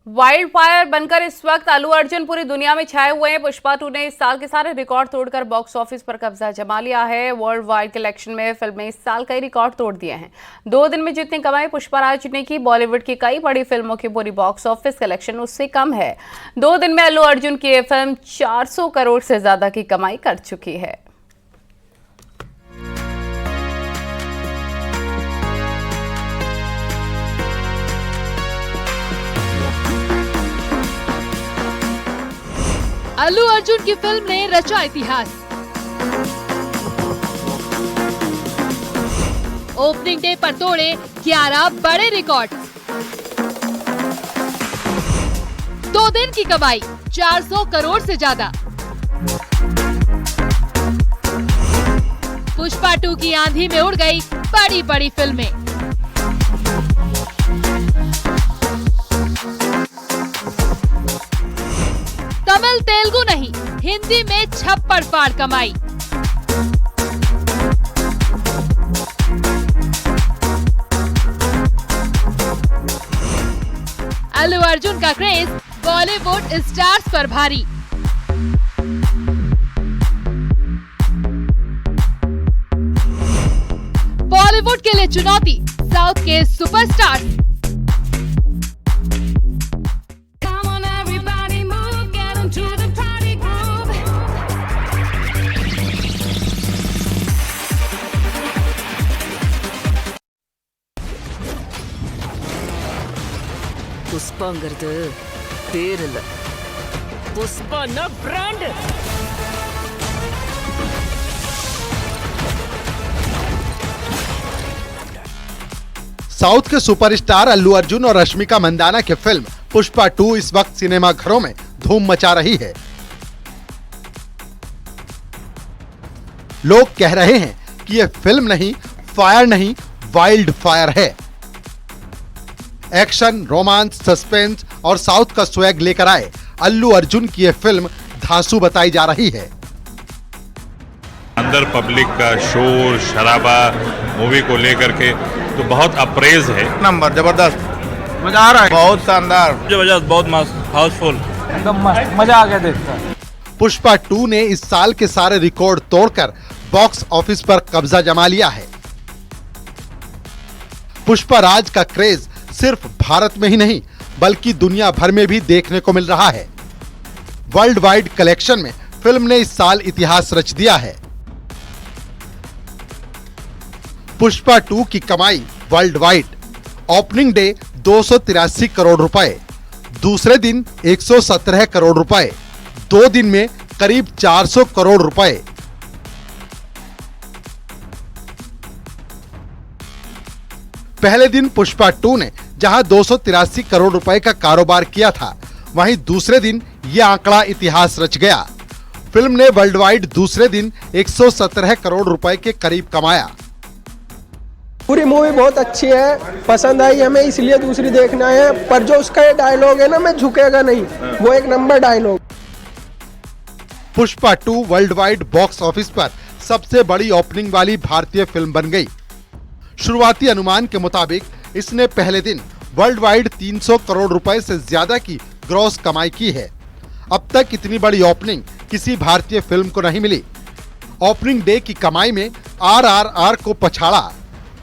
Wild fire बनकर इस वक्त अल्लू अर्जुन पूरी दुनिया में छाए हुए हैं। पुष्पा 2 ने इस साल के सारे रिकॉर्ड तोड़कर बॉक्स ऑफिस पर कब्जा जमा लिया है। वर्ल्ड वाइड कलेक्शन में फिल्म ने इस साल कई रिकॉर्ड तोड़ दिए हैं। 2 दिन में जितनी कमाई पुष्पराज ने की, बॉलीवुड की कई बड़ी फिल्मों की पूरी बॉक्स ऑफिस कलेक्शन उससे कम है। 2 दिन में अल्लू अर्जुन की ये फिल्म 400 करोड़ से ज्यादा की कमाई कर चुकी है। अल्लू अर्जुन की फिल्म ने रचा इतिहास। ओपनिंग डे पर तोड़े 11 बड़े रिकॉर्ड। 2 दिन की कमाई 400 करोड़ से ज्यादा। पुष्पा 2 की आंधी में उड़ गई बड़ी बड़ी फिल्में। तमिल तेलुगु नहीं, हिंदी में छप्पड़ फाड़ कमाई। अल्लू अर्जुन का क्रेज बॉलीवुड स्टार्स पर भारी। बॉलीवुड के लिए चुनौती साउथ के सुपरस्टार्स। புஷ்பாங்கிறது பேர் இல்ல, புஷ்பான்னா பிராண்ட். साउथ के सुपरस्टार अल्लू अर्जुन और रश्मिका मंदाना की फिल्म पुष्पा 2 इस वक्त सिनेमा घरों में धूम मचा रही है। लोग कह रहे हैं कि यह फिल्म नहीं, फायर नहीं, वाइल्ड फायर है। एक्शन, रोमांस, सस्पेंस और साउथ का स्वैग लेकर आए अल्लू अर्जुन की यह फिल्म धांसू बताई जा रही है। अंदर पब्लिक का शोर शराबा मूवी को लेकर के तो बहुत अप्रेज है। नंबर जबरदस्त, मजा आ रहा है, बहुत शानदार, जबरदस्त, बहुत मस्त, हाउसफुल, एकदम मस्त, मजा आ गया देखकर। पुष्पा 2 ने इस साल के सारे रिकॉर्ड तोड़कर बॉक्स ऑफिस पर कब्जा जमा लिया है। पुष्पा राज का क्रेज सिर्फ भारत में ही नहीं बल्कि दुनिया भर में भी देखने को मिल रहा है। वर्ल्ड वाइड कलेक्शन में फिल्म ने इस साल इतिहास रच दिया है। पुष्पा 2 की कमाई world wide opening day 283 crore रुपए, दूसरे दिन 117 करोड़ रुपए, 2 दिन में करीब 400 करोड़ रुपए। पहले दिन पुष्पा 2 ने जहां 283 करोड़ रुपए का कारोबार किया था, वहीं दूसरे दिन यह आंकड़ा इतिहास रच गया। फिल्म ने वर्ल्ड वाइड दूसरे दिन 117 करोड़ रुपए के करीब कमाया। पूरी मूवी बहुत अच्छी है, पसंद आई हमें, इसलिए दूसरी देखना है। पर जो उसका ये डायलॉग है ना, मैं झुकेगा नहीं, वो एक number dialogue. Pushpa 2 world wide box office पर सबसे बड़ी ओपनिंग वाली भारतीय फिल्म बन गई। शुरुआती अनुमान के मुताबिक इसने पहले दिन वर्ल्ड वाइड 300 करोड़ रुपए से ज्यादा की ग्रॉस कमाई की है। अब तक इतनी बड़ी ओपनिंग किसी भारतीय फिल्म को नहीं मिली। ओपनिंग डे की कमाई में आरआरआर को पछाड़ा।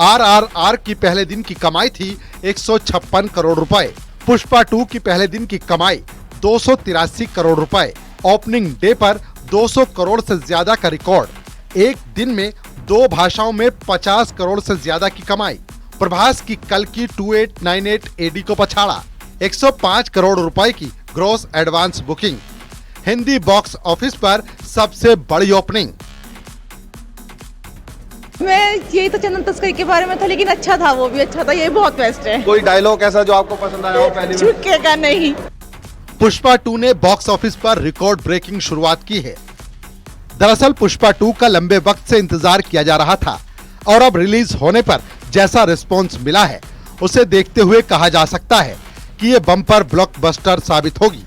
आरआरआर की पहले दिन की कमाई थी 156 करोड़ रुपए। पुष्पा 2 की पहले दिन की कमाई 283 करोड़ रुपए। ओपनिंग डे पर 200 करोड़ से ज्यादा का रिकॉर्ड। एक दिन में 2 भाषाओं में 50 करोड़ से ज्यादा की कमाई। प्रभास की कल की 2898 एडी को पछाड़ा। 105 करोड़ रुपए की gross advance booking. Hindi box office पर सबसे बड़ी ओपनिंग। मैं यही तो चंदन तस्करी के बारे में था, लेकिन अच्छा था, वो भी अच्छा था, ये बहुत बेस्ट है। कोई डायलॉग ऐसा जो आपको पसंद आया हो पहली बार? झुकेगा नहीं। पुष्पा 2 ने बॉक्स ऑफिस पर रिकॉर्ड ब्रेकिंग शुरुआत की है। दरअसल पुष्पा 2 का लंबे वक्त से इंतजार किया जा रहा था और अब रिलीज होने पर जैसा रिस्पॉन्स मिला है उसे देखते हुए कहा जा सकता है कि ये बम्पर ब्लॉकबस्टर साबित होगी।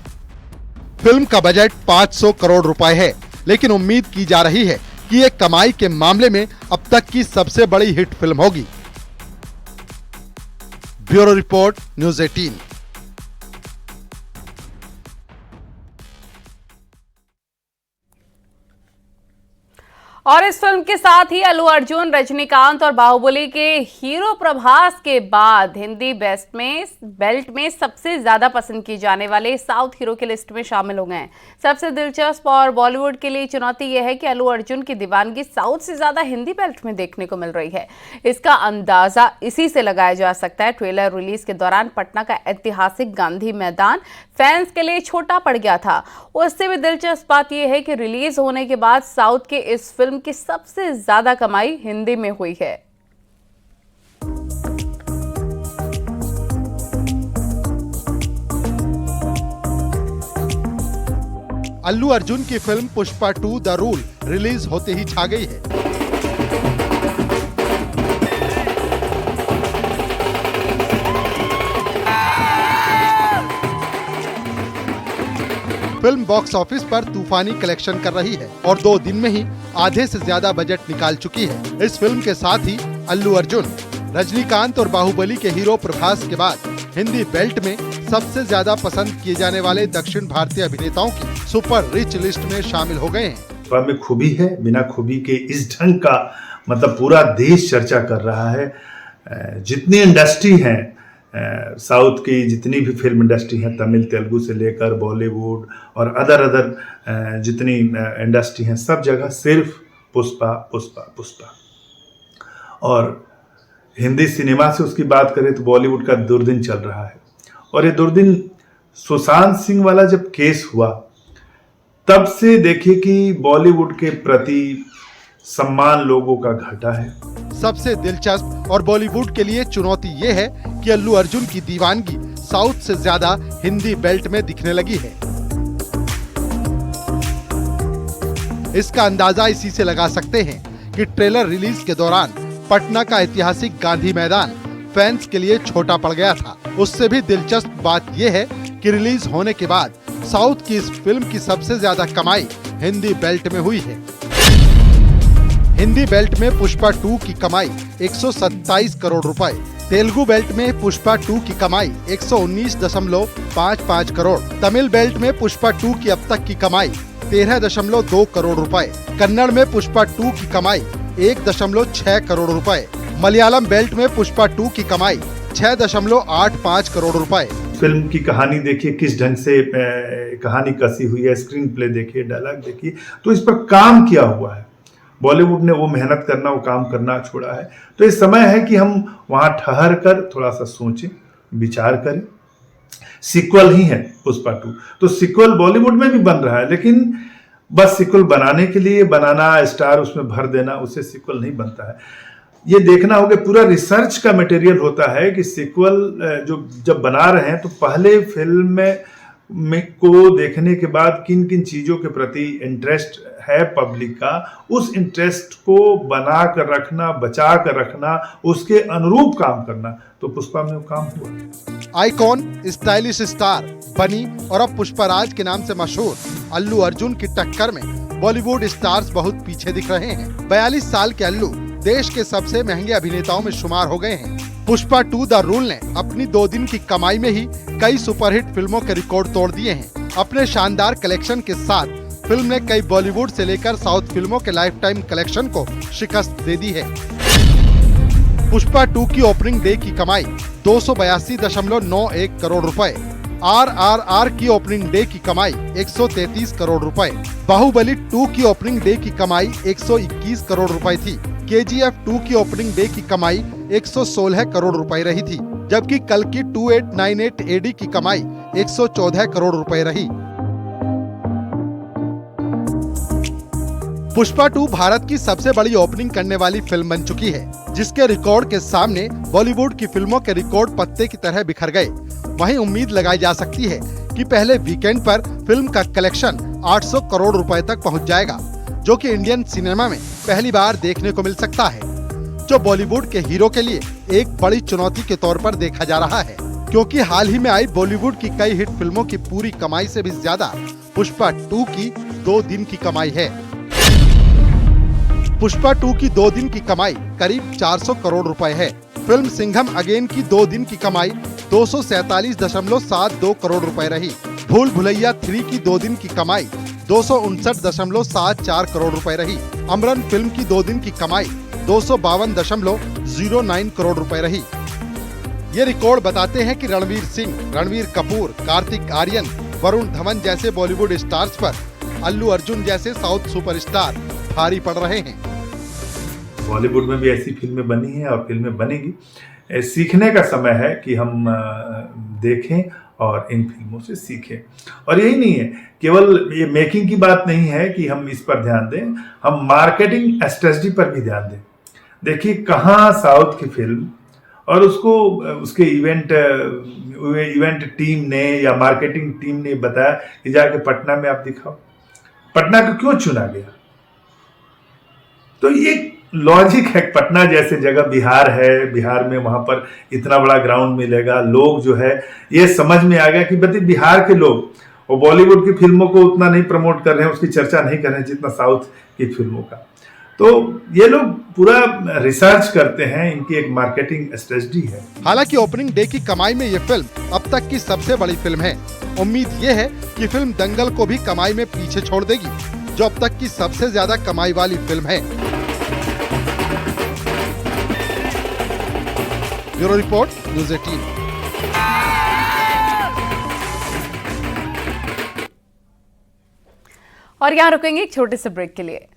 फिल्म का बजट 500 करोड़ रुपए है, लेकिन उम्मीद की जा रही है कि ये कमाई के मामले में अब तक की सबसे बड़ी हिट फिल्म होगी। Bureau report, news 18। और इस फिल्म के साथ ही अल्लू अर्जुन, रजनीकांत और बाहुबली के हीरो प्रभास के बाद हिंदी बेल्ट में सबसे ज्यादा पसंद किए जाने वाले साउथ हीरो की लिस्ट में शामिल हो गए हैं। सबसे दिलचस्प और बॉलीवुड के लिए चुनौती यह है कि अल्लू अर्जुन की दीवानगी साउथ से ज्यादा हिंदी बेल्ट में देखने को मिल रही है। इसका अंदाजा इसी से लगाया जा सकता है। ट्रेलर रिलीज के दौरान पटना का ऐतिहासिक गांधी मैदान फैंस के लिए छोटा पड़ गया था। उससे भी दिलचस्प बात यह है कि रिलीज होने के बाद साउथ के इस फिल्म की सबसे ज्यादा कमाई हिंदी में हुई है। अल्लू अर्जुन की film Pushpa 2 the rule release होते ही छा गई है। फिल्म बॉक्स ऑफिस पर तूफानी कलेक्शन कर रही है और 2 दिन में ही आधे से ज्यादा बजट निकाल चुकी है। इस फिल्म के साथ ही अल्लू अर्जुन, रजनीकांत और बाहुबली के हीरो प्रभास के बाद हिंदी बेल्ट में सबसे ज्यादा पसंद किए जाने वाले दक्षिण भारतीय अभिनेताओं की सुपर रिच लिस्ट में शामिल हो गए हैं। में खूबी है, बिना खूबी के इस ढंग का मतलब पूरा देश चर्चा कर रहा है। जितनी इंडस्ट्री है साउथ की, जितनी भी फिल्म इंडस्ट्री है, तमिल तेलुगु से लेकर बॉलीवुड और अदर जितनी इंडस्ट्री हैं, सब जगह सिर्फ पुष्पा पुष्पा पुष्पा। और हिंदी सिनेमा से उसकी बात करें तो बॉलीवुड का दुर्दिन चल रहा है। और ये दुर्दिन सुशांत सिंह वाला जब केस हुआ तब से देखिए कि बॉलीवुड के प्रति सम्मान लोगों का घटा है। सबसे दिलचस्प और बॉलीवुड के लिए चुनौती ये है कि अल्लू अर्जुन की दीवानगी साउथ से ज्यादा हिंदी बेल्ट में दिखने लगी है। इसका अंदाजा इसी से लगा सकते हैं कि ट्रेलर रिलीज के दौरान पटना का ऐतिहासिक गांधी मैदान फैंस के लिए छोटा पड़ गया था। उससे भी दिलचस्प बात यह है कि रिलीज होने के बाद साउथ की इस फिल्म की सबसे ज्यादा कमाई हिंदी बेल्ट में हुई है। हिंदी बेल्ट में पुष्पा 2 की कमाई 127 करोड़ रुपए, तेलुगु बेल्ट में पुष्पा 2 की कमाई 119.55 करोड़, तमिल बेल्ट में पुष्पा 2 की अब तक की कमाई 13.2 करोड़ रुपए, कन्नड़ में पुष्पा 2 की कमाई 1.6 करोड़ रुपए, मलयालम बेल्ट में पुष्पा 2 की कमाई 6.85 करोड़ रुपए। फिल्म की कहानी देखिए, किस ढंग से कहानी कसी हुई है, स्क्रीन प्ले देखिए, डायलॉग देखिए, तो इस पर काम किया हुआ है। बॉलीवुड ने वो मेहनत करना, वो काम करना छोड़ा है। तो ये समय है कि हम वहाँ ठहर कर थोड़ा सा सोचें, विचार करें। सीक्वल ही है पुष्पा 2, तो सीक्वल बॉलीवुड में भी बन रहा है, लेकिन बस सीक्वल बनाने के लिए बनाना, स्टार उसमें भर देना, उससे सीक्वल नहीं बनता है। ये देखना होगा, पूरा रिसर्च का मटेरियल होता है कि सीक्वल जो जब बना रहे हैं तो पहले फिल्म में को देखने के बाद किन किन चीज़ों के प्रति इंटरेस्ट है पब्लिक का, उस इंटरेस्ट को बना कर रखना, बचा कर रखना, उसके अनुरूप काम करना। तो पुष्पा में वो काम हुआ। आइकॉन, स्टाइलिश स्टार बनी और अब पुष्पराज के नाम से मशहूर अल्लू अर्जुन की टक्कर में बॉलीवुड स्टार्स बहुत पीछे दिख रहे हैं। 42 साल के अल्लू देश के सबसे महंगे अभिनेताओं में शुमार हो गए हैं। पुष्पा 2 द रूल ने अपनी 2 दिन की कमाई में ही कई सुपरहिट फिल्मों के रिकॉर्ड तोड़ दिए हैं। अपने शानदार कलेक्शन के साथ फिल्म ने कई बॉलीवुड से लेकर साउथ फिल्मों के लाइफ टाइम कलेक्शन को शिकस्त दे दी है। पुष्पा 2 की ओपनिंग डे की कमाई 282.91 करोड़ रुपए, RRR की ओपनिंग डे की कमाई 133 करोड़ रुपए, बाहुबली 2 की ओपनिंग डे की कमाई 121 करोड़ रुपए थी, KGF 2 की ओपनिंग डे की कमाई 116 करोड़ रुपए रही थी, जबकि कल की 2898 AD की कमाई 114 करोड़ रुपए रही। पुष्पा 2 भारत की सबसे बड़ी ओपनिंग करने वाली फिल्म बन चुकी है, जिसके रिकॉर्ड के सामने बॉलीवुड की फिल्मों के रिकॉर्ड पत्ते की तरह बिखर गए। वहीं उम्मीद लगाई जा सकती है कि पहले वीकेंड पर फिल्म का कलेक्शन 800 करोड़ रुपए तक पहुंच जाएगा, जो कि इंडियन सिनेमा में पहली बार देखने को मिल सकता है, जो बॉलीवुड के हीरो के लिए एक बड़ी चुनौती के तौर पर देखा जा रहा है, क्योंकि हाल ही में आई बॉलीवुड की कई हिट फिल्मों की पूरी कमाई से भी ज्यादा पुष्पा 2 की 2 दिन की कमाई है। पुष्पा 2 की 2 दिन की कमाई करीब 400 करोड़ रुपए है। फिल्म सिंघम अगेन की 2 दिन की कमाई 247.72 करोड़ रुपए रही। भूल भुलैया 3 की 2 दिन की कमाई 259.74 करोड़ रुपए रही। अमरन फिल्म की 2 दिन की कमाई 252.09 करोड़ रुपए रही। ये रिकॉर्ड बताते हैं कि रणवीर सिंह, रणवीर कपूर, कार्तिक आर्यन, वरुण धवन जैसे बॉलीवुड स्टार्स पर अल्लू अर्जुन जैसे साउथ सुपरस्टार भारी पड़ रहे हैं। बॉलीवुड में भी ऐसी फिल्में बनी हैं और फिल्में बनेगी। सीखने का समय है कि हम देखें और इन फिल्मों से सीखें। और यही नहीं है, केवल ये मेकिंग की बात नहीं है कि हम इस पर ध्यान दें, हम मार्केटिंग स्ट्रेटजी पर भी ध्यान दें। देखिए कहाँ साउथ की फिल्म और उसको उसके इवेंट टीम ने या मार्केटिंग टीम ने बताया कि जाके पटना में आप दिखाओ। पटना को क्यों चुना गया? तो ये लॉजिक है। पटना जैसे जगह बिहार है, बिहार में वहां पर इतना बड़ा ग्राउंड मिलेगा, लोग जो है ये समझ में आ गया कि बल्कि बिहार के लोग वो बॉलीवुड की फिल्मों को उतना नहीं प्रमोट कर रहे हैं, उसकी चर्चा नहीं कर रहे हैं जितना साउथ की फिल्मों का। तो ये लोग पूरा रिसर्च करते हैं, इनकी एक मार्केटिंग स्ट्रेटजी है। हालांकि ओपनिंग डे की कमाई में ये फिल्म अब तक की सबसे बड़ी फिल्म है। उम्मीद ये है कि फिल्म दंगल को भी कमाई में पीछे छोड़ देगी, जो अब तक की सबसे ज्यादा कमाई वाली फिल्म है। Bureau report, news 18। और यहाँ रुकेंगे एक छोटे से ब्रेक के लिए।